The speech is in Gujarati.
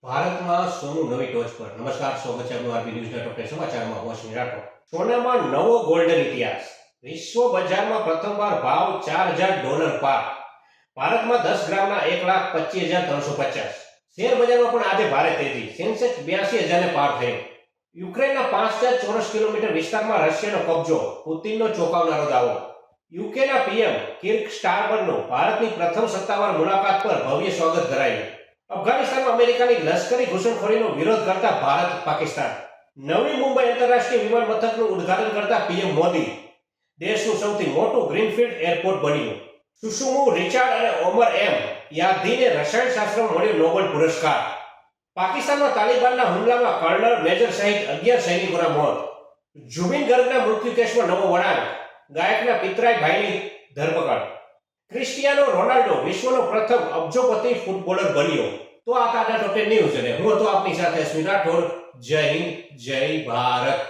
ભારતમાં સોનું નવી ટોચ પર. નમસ્કાર, સ્વાગત છે આપનું આરબી ન્યૂઝ નેટવર્ક સમાચારમાં હું અશ્વિન રાઠોડ. સોનામાં નવો ગોલ્ડન ઇતિહાસ. વિશ્વ બજારમાં પ્રથમવાર ભાવ $4,000 પાર. ભારતમાં 10 ગ્રામના 1,25,350. શેર બજારમાં પણ આજે ભારે તેજી. સેન્સેક્સ 82,000 ને પાર થયો. યુક્રેનના 5,000 ચોરસ કિલોમીટર વિસ્તારમાં રશિયાનો કબજો, પુતિનનો ચોંકાવનારો દાવો. યુકેના પીએમ કિર્ક સ્ટારમરનો ભારતની પ્રથમ સત્તાવાર મુલાકાત પર ભવ્ય સ્વાગત કરાયું. અફઘાનિસ્તાનમાં અમેરિકાની લશ્કરી ઘૂસણખોરીનો વિરોધ કરતા ભારત પાકિસ્તાન. નવી મુંબઈ આંતરરાષ્ટ્રીય વિમાન મથકનું ઉદ્ઘાટન કરતા પીએમ મોદી. દેશનું સૌથી મોટું ગ્રીનફિલ્ડ એરપોર્ટ બન્યું. સુષુમુ રિચાર્ડ અને ઓમર એમ યાદીને રસાયણશાસ્ત્રમાં મળ્યો નોબેલ પુરસ્કાર. પાકિસ્તાનમાં તાલિબાનના હુમલામાં કર્નલ મેજર સહિત 11 સૈનિકોના મોત. જુબિન ગર્ગના મૃત્યુ કેસમાં નવો વળાંક. ગાયકના પિતરાઈ ભાઈની ધરપકડ. ક્રિસ્ટિયાનો રોનાલ્ડો વિશ્વનો પ્રથમ અબજોપતિ ફૂટબોલર બન્યો. તો આ તાજા ટોપ 10 ન્યૂઝ અને હું હતો આપની સાથે અશ્વિન રાઠોડ. જય હિન્દ, જય ભારત.